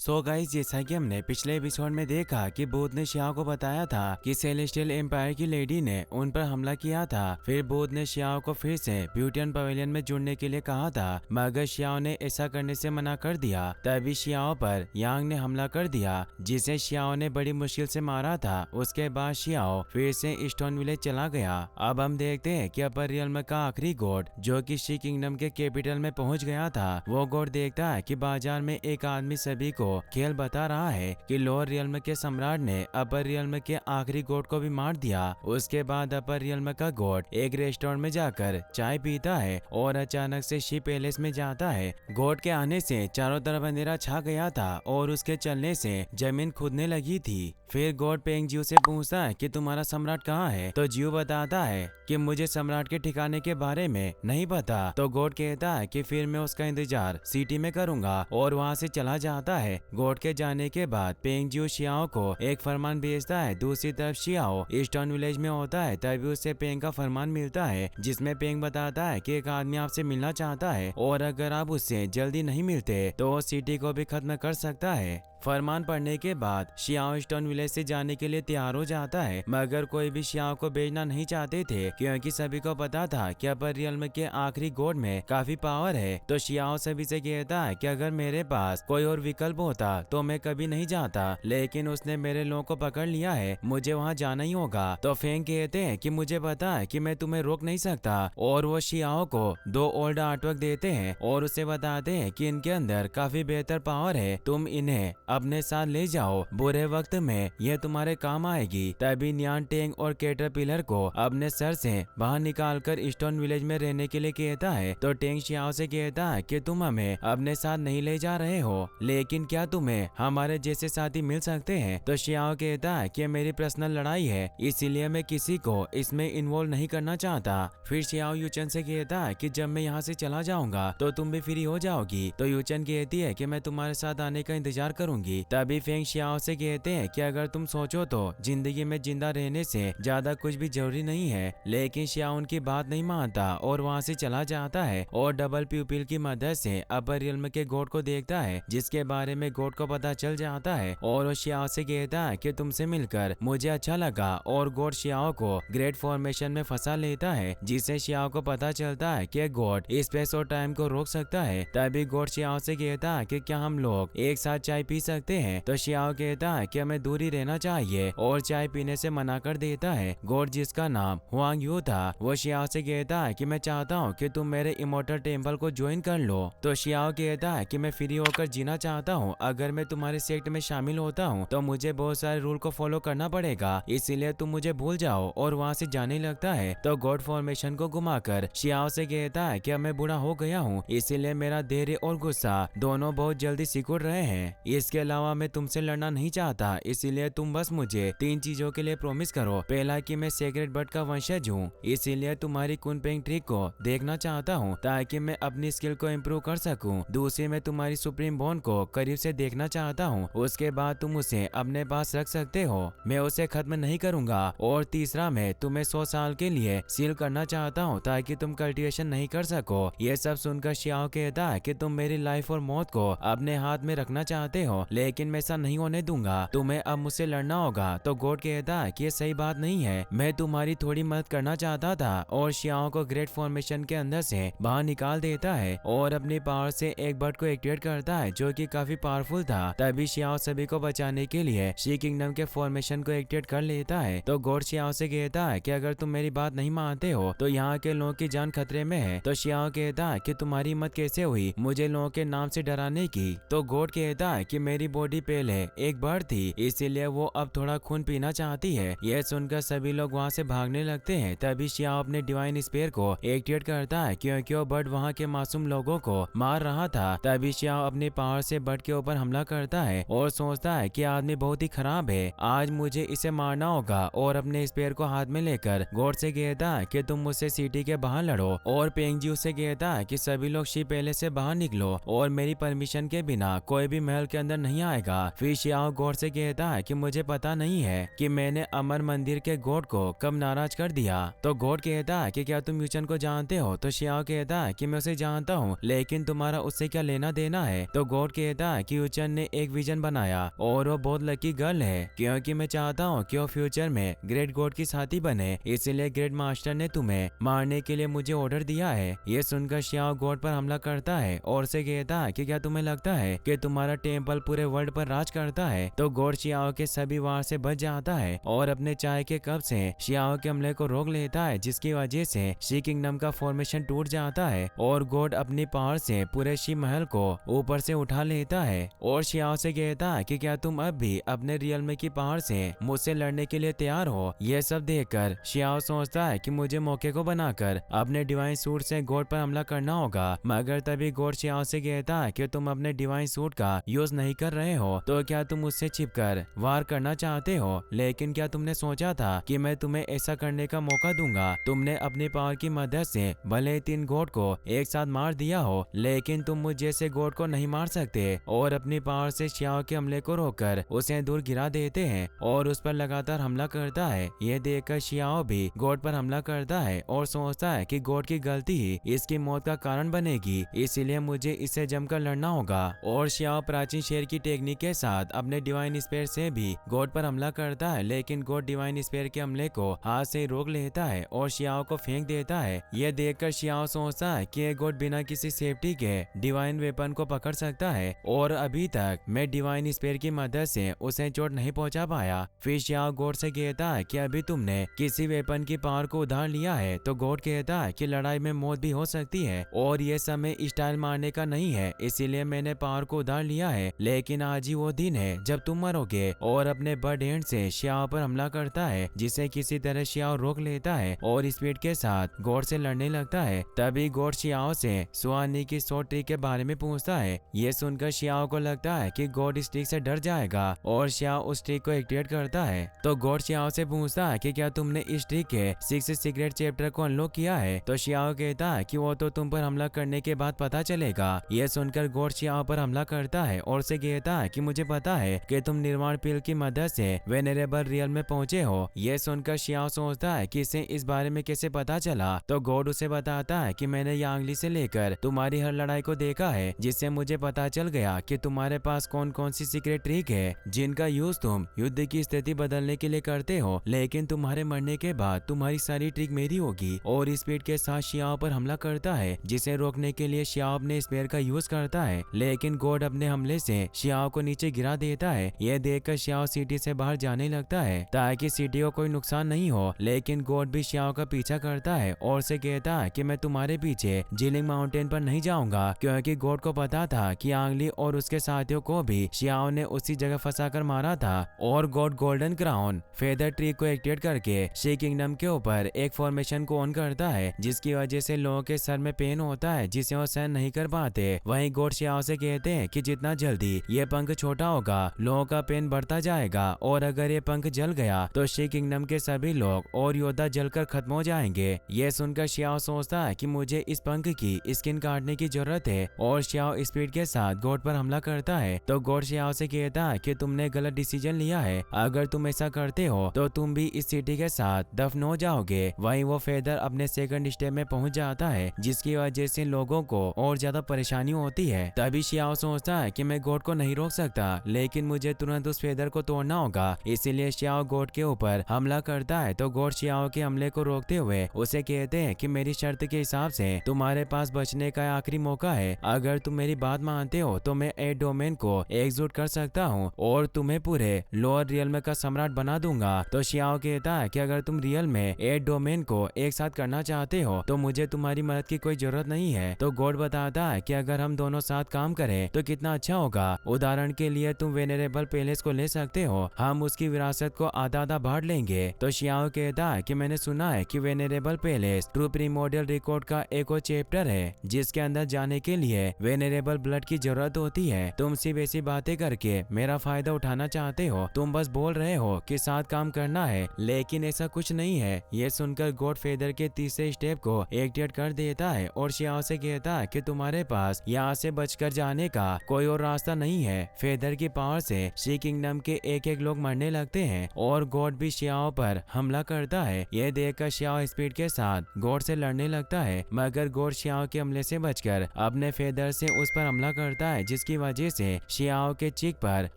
So guys, जैसा कि हमने पिछले एपिसोड में देखा कि बुध ने शियाओ को बताया था कि सेलेस्टियल एम्पायर की लेडी ने उन पर हमला किया था। फिर बुध ने शियाओ को फिर से ब्यूटियन पवेलियन में जुड़ने के लिए कहा था, मगर शियाओ ने ऐसा करने से मना कर दिया। तभी शियाओ पर यांग ने हमला कर दिया, जिसे शियाओ ने बड़ी मुश्किल से मारा था। उसके बाद शियाओ फिर से स्टोन विलेज चला गया। अब हम देखते हैं कि अपर रियल्म का आखिरी गॉड, जो कि शी किंगडम के कैपिटल में पहुंच गया था, वो गॉड देखता है कि बाजार में एक आदमी सभी को खेल बता रहा है कि लोअर रियल्म के सम्राट ने अपर रियल्म के आखिरी गॉड को भी मार दिया। उसके बाद अपर रियल्म का गॉड एक रेस्टोरेंट में जाकर चाय पीता है और अचानक से शी पैलेस में जाता है। गॉड के आने से चारों तरफ अंधेरा छा गया था और उसके चलने से जमीन खुदने लगी थी। फिर गॉड पेंग जियो से पूछता है कि तुम्हारा सम्राट कहाँ है, तो जियो बताता है कि मुझे सम्राट के ठिकाने के बारे में नहीं पता। तो गॉड कहता है कि फिर मैं उसका इंतजार सिटी में करूंगा और वहाँ से चला जाता है। गॉड के जाने के बाद पेंग जियो शियाओ को एक फरमान भेजता है। दूसरी तरफ शियाओ ईस्टर्न विलेज में होता है, तभी उसे पेंग का फरमान मिलता है, जिसमें पेंग बताता है कि एक आदमी आपसे मिलना चाहता है और अगर आप उससे जल्दी नहीं मिलते तो वो सिटी को भी खत्म कर सकता है। फरमान पढ़ने के बाद शियाओ स्टोन विलेज से जाने के लिए तैयार हो जाता है, मगर कोई भी शियाओ को भेजना नहीं चाहते थे, क्योंकि सभी को पता था कि अपर रियल्म के आखिरी गॉड में काफी पावर है। तो शियाओ सभी से कहता है कि अगर मेरे पास कोई और विकल्प होता तो मैं कभी नहीं जाता, लेकिन उसने मेरे लोगों को पकड़ लिया है, मुझे वहाँ जाना ही होगा। तो फेंग कहते हैं कि मुझे पता है कि मैं तुम्हें रोक नहीं सकता, और वो शियाओ को 2 ओल्ड आर्टवर्क देते हैं और उसे बताते हैं कि इनके अंदर काफी बेहतर पावर है, तुम इन्हें अपने साथ ले जाओ, बुरे वक्त में यह तुम्हारे काम आएगी। तभी न्यान टेंग और कैटरपिलर को अपने सर से बाहर निकालकर स्टोन विलेज में रहने के लिए कहता है। तो टेंग शियाओ से कहता है कि तुम हमें अपने साथ नहीं ले जा रहे हो, लेकिन क्या तुम्हें हमारे जैसे साथी मिल सकते हैं। तो शियाओ कहता है कि मेरी पर्सनल लड़ाई है, इसीलिए मैं किसी को इसमें इन्वॉल्व नहीं करना चाहता। फिर शियाओ यूचन से कहता है कि जब मैं यहाँ से चला जाऊंगा तो तुम भी फ्री हो जाओगी। तो यूचन कहती है कि मैं तुम्हारे साथ आने का इंतजार करूंगी। तभी फेंग शियाओ से कहते हैं कि अगर तुम सोचो तो जिंदगी में जिंदा रहने से ज्यादा कुछ भी जरूरी नहीं है, लेकिन शियाओ उनकी बात नहीं मानता और वहाँ से चला जाता है और डबल प्यूपिल की मदद से अपर रियल्म के गॉड को देखता है, जिसके बारे में गॉड को पता चल जाता है और वो शियाओ से कहता है कि तुमसे मिलकर मुझे अच्छा लगा, और गॉड शियाओ को ग्रेट फॉर्मेशन में फंसा लेता है, जिससे शियाओ को पता चलता है कि गॉड स्पेस और टाइम को रोक सकता है। तभी गॉड शियाओ से कहता है कि क्या हम लोग एक साथ चाय पी सकते हैं। तो शियाओ कहता है कि हमें दूरी रहना चाहिए और चाय पीने से मना कर देता है। गॉड, जिसका नाम हुआंग यू था, वो शियाओ से कहता है कि मैं चाहता हूँ कि तुम मेरे इमोर्टल टेम्पल को ज्वाइन कर लो। तो शियाओ कहता है कि मैं फ्री होकर जीना चाहता हूँ, अगर मैं तुम्हारे सेक्ट में शामिल होता हूँ तो मुझे बहुत सारे रूल को फॉलो करना पड़ेगा, इसीलिए तुम मुझे भूल जाओ, और वहाँ से जाने लगता है। तो गॉड फॉर्मेशन को घुमाकर शियाओ से कहता है कि अब मैं बूढ़ा हो गया हूँ, इसीलिए मेरा धैर्य और गुस्सा दोनों बहुत जल्दी सिकुड़ रहे हैं। इसके अलावा मैं तुमसे लड़ना नहीं चाहता, इसीलिए तुम बस मुझे 3 चीजों के लिए प्रॉमिस करो। पहला कि मैं सेक्रेट बर्ड का वंशज हूँ, इसीलिए तुम्हारी कुनपेंग ट्रिक को देखना चाहता हूँ ताकि मैं अपनी स्किल को इम्प्रूव कर सकूँ। दूसरी, मैं तुम्हारी सुप्रीम बॉन्ड को करीब से देखना चाहता हूँ, उसके बाद तुम उसे अपने पास रख सकते हो, मैं उसे खत्म नहीं करूंगा। और तीसरा, मैं तुम्हें 100 साल के लिए सील करना चाहता हूँ ताकि तुम कल्टिवेशन नहीं कर सको। ये सब सुनकर शियाओ कहता है कि तुम मेरी लाइफ और मौत को अपने हाथ में रखना चाहते हो, लेकिन मैं ऐसा नहीं होने दूंगा, तुम्हें अब मुझसे लड़ना होगा। तो गॉड कहता है कि ये सही बात नहीं है, मैं तुम्हारी थोड़ी मदद करना चाहता था, और शियाओ को ग्रेट फॉर्मेशन के अंदर से बाहर निकाल देता है और अपनी पावर से एक बर्ड को एक्टिवेट करता है, जो कि काफी पावरफुल था। तभी शियाओ सभी को बचाने के लिए शी किंगडम के फॉर्मेशन को एक्टिवेट कर लेता है। तो गॉड शियाओ से कहता है कि अगर तुम मेरी बात नहीं मानते हो तो यहाँ के लोगों की जान खतरे में है। तो शियाओ कहता है कि तुम्हारी हिम्मत कैसे हुई मुझे लोगों के नाम से डराने की। तो गॉड कहता है कि मेरी बॉडी पहले एक बर्ड थी, इसीलिए वो अब थोड़ा खून पीना चाहती है। यह सुनकर सभी लोग वहाँ से भागने लगते हैं। तभी शियाओ अपने डिवाइन स्पेयर को एक्टिवेट करता है, क्योंकि वो बर्ड वहाँ के मासूम लोगों को मार रहा था। तभी शियाओ अपनी पावर से बर्ड के ऊपर हमला करता है और सोचता है कि आदमी बहुत ही खराब है, आज मुझे इसे मारना होगा, और अपने स्पेयर को हाथ में लेकर गॉड से कहता है कि तुम मुझसे सिटी के बाहर लड़ो। और पेंगजी से कहता है कि सभी लोग शी पहले से बाहर निकलो और मेरी परमिशन के बिना कोई भी महल के अंदर नहीं आएगा। फिर शियाओ गॉड से कहता है कि मुझे पता नहीं है कि मैंने अमर मंदिर के गॉड को कब नाराज कर दिया। तो गॉड कहता है कि क्या तुम यूचन को जानते हो? तो शियाओ कहता है कि मैं उसे जानता हूँ, लेकिन तुम्हारा उससे क्या लेना देना है? तो गॉड कहता है कि यूचन ने एक विजन बनाया और वो बहुत लकी गर्ल है, क्योंकि मैं चाहता हूँ कि वो फ्यूचर में ग्रेट गॉड की साथी बने, इसलिए ग्रेट मास्टर ने तुम्हें मारने के लिए मुझे ऑर्डर दिया है। ये सुनकर शियाओ गॉड पर हमला करता है और उसे कहता है कि क्या तुम्हें लगता है कि तुम्हारा टेम्पल पूरे वर्ल्ड पर राज करता है? तो गॉड शियाओ के सभी वार से बच जाता है और अपने चाय के कप से शियाओ के हमले को रोक लेता है, जिसकी वजह से शी किंगडम का फॉर्मेशन टूट जाता है और गॉड अपनी पावर से पूरे शी महल को ऊपर से उठा लेता है और शियाओ से कहता है कि क्या तुम अब भी अपने रियल में की पावर से मुझसे लड़ने के लिए तैयार हो? यह सब देखकर शियाओ सोचता है कि मुझे मौके को बनाकर अपने डिवाइन सूट से गॉड पर हमला करना होगा, मगर तभी गॉड शियाओ से कहता है कि तुम अपने डिवाइन सूट का यूज नहीं कर रहे हो, तो क्या तुम मुझसे छिपकर वार करना चाहते हो? लेकिन क्या तुमने सोचा था कि मैं तुम्हें ऐसा करने का मौका दूंगा? तुमने अपनी पावर की मदद से भले 3 गॉड को एक साथ मार दिया हो, लेकिन तुम मुझ जैसे गॉड को नहीं मार सकते और अपनी पावर से शियाओ के हमले को रोककर उसे दूर गिरा देते हैं और उस पर लगातार हमला करता है। यह देखकर शियाओ भी गॉड पर हमला करता है और सोचता है कि गॉड की गलती ही इसकी मौत का कारण बनेगी, इसीलिए मुझे इससे जमकर लड़ना होगा। और शियाओ प्राचीन शेर की टेक्निक के साथ अपने डिवाइन स्पेयर से भी गॉड पर हमला करता है, लेकिन गॉड डिवाइन स्पेयर के हमले को हाथ से रोक लेता है और शियाओ को फेंक देता है। यह देखकर शियाओ सोचता है कि गॉड बिना किसी सेफ्टी के डिवाइन वेपन को पकड़ सकता है और अभी तक मैं डिवाइन स्पेयर की मदद से उसे चोट नहीं पहुंचा पाया। फिर शियाओ गॉड से कहता है कि अभी तुमने किसी वेपन की पावर को उधार लिया है? तो गॉड कहता है कि लड़ाई में मौत भी हो सकती है और ये समय स्टाइल मारने का नहीं है, इसीलिए मैंने पावर को उधार लिया है, लेकिन आज ही वो दिन है जब तुम मरोगे। और अपने बर्ड हैंड से शियाओ पर हमला करता है, जिसे किसी तरह शियाओ रोक लेता है और स्पीड के साथ गॉड से लड़ने लगता है। तभी गॉड शियाओ से सुआनी की शॉर्ट ट्रिक के बारे में पूछता है। ये सुनकर शियाओ को लगता है कि गॉड इस ट्रिक से डर जाएगा और शियाओ उस ट्रिक को एक्टिवेट करता है। तो गॉड शियाओ से पूछता है कि क्या तुमने इस ट्रिक के 6 सीक्रेट चैप्टर को अनलॉक किया है? तो शियाओ कहता है कि वो तो तुम पर हमला करने के बाद पता चलेगा। ये सुनकर गॉड शियाओ पर हमला करता है और उसे कहता है कि मुझे पता है कि तुम निर्माण पील की मदद से वेनेरेबल रियल में पहुंचे हो। ये सुनकर शियाओ सोचता है कि इसे इस बारे में कैसे पता चला। तो गॉड उसे बताता है कि मैंने यांगली से लेकर तुम्हारी हर लड़ाई को देखा है, जिससे मुझे पता चल गया कि तुम्हारे पास कौन कौन सी सीक्रेट ट्रिक है जिनका यूज तुम युद्ध की स्थिति बदलने के लिए करते हो, लेकिन तुम्हारे मरने के बाद तुम्हारी सारी ट्रिक मेरी होगी। और स्पीड के साथ शियाओ पर हमला करता है, जिसे रोकने के लिए शियाओ अपने स्पेयर का यूज करता है, लेकिन गॉड अपने हमले से शियाओ को नीचे गिरा देता है। यह देखकर शियाओ सिटी से बाहर जाने लगता है ताकि सिटी को कोई नुकसान नहीं हो, लेकिन गॉड भी शियाओ का पीछा करता है और उसे कहता है कि मैं तुम्हारे पीछे जिलिंग माउंटेन पर नहीं जाऊंगा, क्योंकि गॉड को पता था कि आंगली और उसके साथियों को भी शियाओ ने उसी जगह फंसाकर मारा था। और God golden crown feather tree को एक्टिवेट करके शी किंगडम के ऊपर एक फॉर्मेशन को ऑन करता है, जिसकी वजह से लोगों के सर में पेन होता है जिसे वो सहन नहीं कर पाते। वहीं गॉड शियाओ से कहते हैं कि जितना जल्दी ये पंख छोटा होगा लोगों का पेन बढ़ता जाएगा, और अगर ये पंख जल गया तो शी किंगडम के सभी लोग और योद्धा जलकर खत्म हो जाएंगे। ये सुनकर शियाओ सोचता है कि मुझे इस पंख की स्किन काटने की जरूरत है और शियाओ स्पीड के साथ गॉड पर हमला करता है। तो गॉड शियाओ से कहता है कि तुमने गलत डिसीजन लिया है, अगर तुम ऐसा करते हो तो तुम भी इस सिटी के साथ दफन हो जाओगे। वहीं वो फेदर अपने सेकंड स्टेप में पहुंच जाता है, जिसकी वजह से लोगों को और ज्यादा परेशानी होती है। तभी शियाओ सोचता है कि मैं गॉड को नहीं रोक सकता, लेकिन मुझे तुरंत उस फेदर को तोड़ना होगा, इसीलिए शियाओ गॉड के ऊपर हमला करता है। तो गॉड शियाओ के हमले को रोकते हुए उसे कहते हैं कि मेरी शर्त के हिसाब से तुम्हारे पास बचने का आखिरी मौका है, अगर तुम मेरी बात मानते हो तो मैं 8 डोमेन को एकजुट कर सकता हूँ और तुम्हें पूरे लोअर रियल में का सम्राट बना दूंगा। तो शियाओ कहता है कि अगर तुम रियल में 8 डोमेन को एक साथ करना चाहते हो तो मुझे तुम्हारी मदद की कोई जरूरत नहीं है। तो गॉड बताता है कि अगर हम दोनों साथ काम करें तो कितना अच्छा होगा। उदाहरण के लिए तुम वेनेरेबल पैलेस को ले सकते हो, हम उसकी विरासत को आधा आधा बांट लेंगे। तो शियाओ कहता है कि मैंने सुना है कि वेनेरेबल पैलेस ट्रू प्रीमोडियल रिकॉर्ड का एक और चैप्टर है, जिसके अंदर जाने के लिए वेनेरेबल ब्लड की जरूरत होती है। तुम सिर्फ ऐसी बातें करके मेरा फायदा उठाना चाहते हो, तुम बस बोल रहे हो कि साथ काम करना है, लेकिन ऐसा कुछ नहीं है। ये सुनकर गॉड फेदर के तीसरे स्टेप को एक्टिवेट कर देता है और शियाओ से कहता है कि तुम्हारे पास यहाँ से बचकर जाने का कोई और रास्ता नहीं नहीं है। फेदर की पावर से शी किंगडम के एक एक लोग मरने लगते हैं और गॉड भी शियाओ पर हमला करता है। यह देखकर शियाओ स्पीड के साथ गॉड से लड़ने लगता है, मगर गॉड शियाओ के हमले से बचकर अपने फेदर से उस पर हमला करता है, जिसकी वजह से शियाओ के चीक पर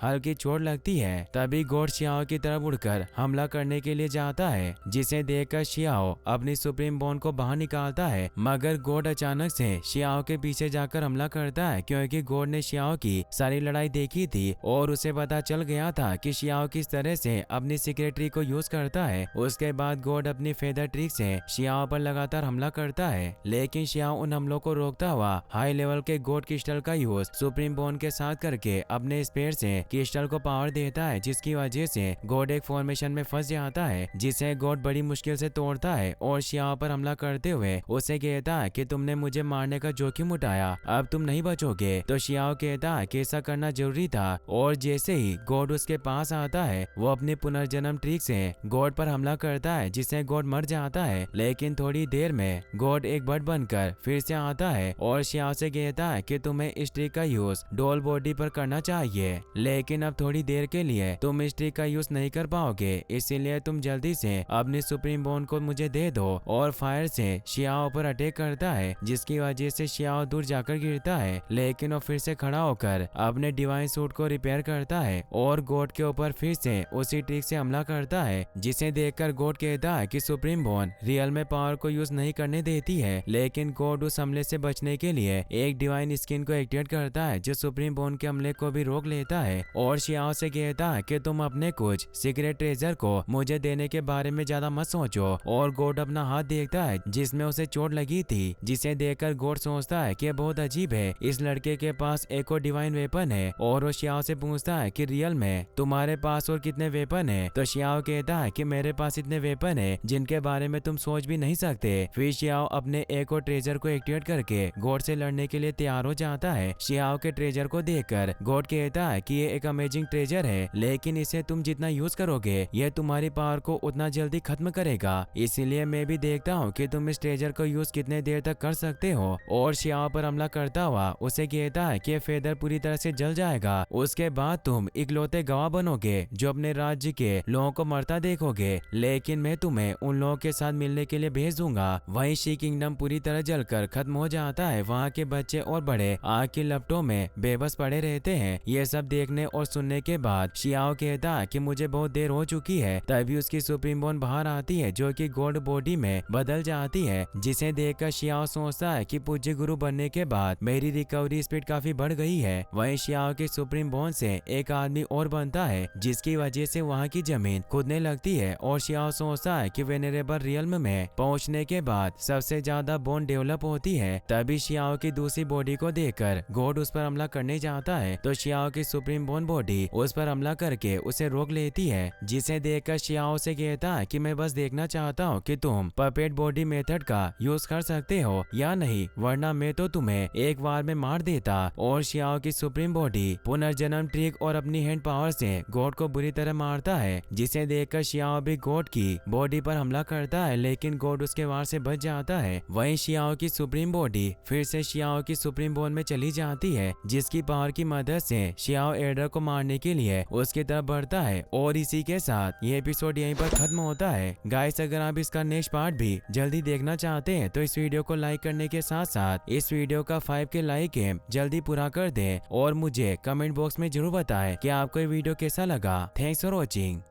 हल्की चोट लगती है। तभी गॉड शियाओ की तरफ उड़कर हमला करने के लिए जाता है, जिसे देखकर शियाओ अपनी सुप्रीम बॉन को बाहर निकालता है, मगर गॉड अचानक से शियाओ के पीछे जाकर हमला करता है, क्योंकि गॉड ने शियाओ की सारी लड़ाई देखी थी और उसे पता चल गया था कि शियाओ किस तरह से अपनी सीक्रेट ट्रिक को यूज करता है। उसके बाद गॉड अपनी फेदर ट्रिक से शियाओ पर लगातार हमला करता है, लेकिन शियाओ उन हमलों को रोकता हुआ हाई लेवल के गॉड क्रिस्टल का यूज सुप्रीम बॉन के साथ करके अपने स्पेयर से क्रिस्टल को पावर देता है, जिसकी वजह से गॉड एक फॉर्मेशन में फंस जाता है, जिसे गॉड बड़ी मुश्किल से तोड़ता है और शियाओ पर हमला करते हुए उसे कहता है कि तुमने मुझे मारने का जोखिम उठाया, अब तुम नहीं बचोगे। तो शियाओ कहता है कि ऐसा करना जरूरी था, और जैसे ही गॉड उसके पास आता है वो अपने पुनर्जन्म ट्रिक से गॉड पर हमला करता है, जिससे गॉड मर जाता है। लेकिन थोड़ी देर में गॉड एक बर्ड बनकर फिर से आता है और शियाओ से कहता है कि तुम्हें इस ट्रिक का यूज डॉल बॉडी पर करना चाहिए, लेकिन अब थोड़ी देर के लिए तुम इस ट्रिक का यूज नहीं कर पाओगे, इसीलिए तुम जल्दी से अपनी सुप्रीम बॉन को मुझे दे दो। और फायर से शियाओ पर अटैक करता है, जिसकी वजह से शियाओ दूर जाकर गिरता है, लेकिन वो फिर से खड़ा होकर अपने डिवाइन सूट को रिपेयर करता है और गॉड के ऊपर फिर से उसी ट्रिक से हमला करता है, जिसे देखकर गॉड कहता है कि सुप्रीम बॉन रियल में पावर को यूज नहीं करने देती है। लेकिन गॉड उस हमले से बचने के लिए एक डिवाइन स्किन को एक्टिवेट करता है, जो सुप्रीम बॉन के हमले को भी रोक लेता है और शियाओ से कहता है कि तुम अपने कुछ सीक्रेट ट्रेजर को मुझे देने के बारे में ज्यादा मत सोचो। और गॉड अपना हाथ देखता है जिसमें उसे चोट लगी थी, जिसे देखकर गॉड सोचता है कि बहुत अजीब है, इस लड़के के पास एक और डिवाइन वेपन है। और वो शियाओ से पूछता है कि रियल में तुम्हारे पास और कितने वेपन है। तो शियाओ कहता है कि मेरे पास इतने वेपन है जिनके बारे में तुम सोच भी नहीं सकते। फिर शियाओ अपने एक और ट्रेजर को एक्टिवेट करके गॉड से लड़ने के लिए तैयार हो जाता है। शियाओ के ट्रेजर को देखकर गॉड कहता है कि ये एक अमेजिंग ट्रेजर है, लेकिन इसे तुम जितना यूज करोगे ये तुम्हारी पावर को उतना जल्दी खत्म करेगा, इसीलिए मैं भी देखता हूँ कि तुम इस ट्रेजर को यूज कितने देर तक कर सकते हो। और शियाओ पर हमला करता हुआ उसे कहता है कि फेदर पूरी तरह से जल जाएगा, उसके बाद तुम इकलौते गवाह बनोगे जो अपने राज्य के लोगों को मरता देखोगे, लेकिन मैं तुम्हें उन लोगों के साथ मिलने के लिए भेज दूंगा। वहीं शी किंगडम पूरी तरह जलकर खत्म हो जाता है। वहाँ के बच्चे और बड़े आग की लपटों में बेबस पड़े रहते हैं। ये सब देखने और सुनने के बाद शियाओ कहता है कि मुझे बहुत देर हो चुकी है। तभी उसकी सुप्रीम बॉन बाहर आती है, जो कि गॉड बॉडी में बदल जाती है, जिसे देखकर शियाओ सोचता है कि पूज्य गुरु बनने के बाद मेरी रिकवरी स्पीड काफी बढ़ गई है। वहीं शियाओ की सुप्रीम बॉन से एक आदमी और बनता है, जिसकी वजह से वहाँ की जमीन खुदने लगती है। और शियाओ सोचता है कि वेनेरेबल रियल्म में पहुँचने के बाद सबसे ज्यादा बॉन डेवलप होती है। तभी शियाओ की दूसरी बॉडी को देखकर गॉड उस पर हमला करने जाता है, तो शियाओ की सुप्रीम बॉन बॉडी उस पर हमला करके उसे रोक लेती है, जिसे देखकर शियाओ से कहता है कि मैं बस देखना चाहता हूँ कि तुम पपेट बॉडी मेथड का यूज कर सकते हो या नहीं, वरना मैं तो तुम्हें एक बार में मार देता। और शियाओ की सुप्रीम बॉडी पुनर्जन्म ट्रिक और अपनी हैंड पावर से गॉड को बुरी तरह मारता है, जिसे देखकर शियाओ भी गॉड की बॉडी पर हमला करता है, लेकिन गॉड उसके वार से बच जाता है। वहीं शियाओ की सुप्रीम बॉडी फिर से शियाओ की सुप्रीम बॉन में चली जाती है, जिसकी पावर की मदद से शियाओ एडर को मारने के लिए उसकी तरफ बढ़ता है। और इसी के साथ ये एपिसोड यहीं पर खत्म होता है। गाइस, अगर आप इसका नेक्स्ट पार्ट भी जल्दी देखना चाहते हैं तो इस वीडियो को लाइक करने के साथ साथ इस वीडियो का 5 के लाइक है जल्दी पूरा कर दें और मुझे कमेंट बॉक्स में जरूर बताएं कि आपको ये वीडियो कैसा लगा। Thanks for watching.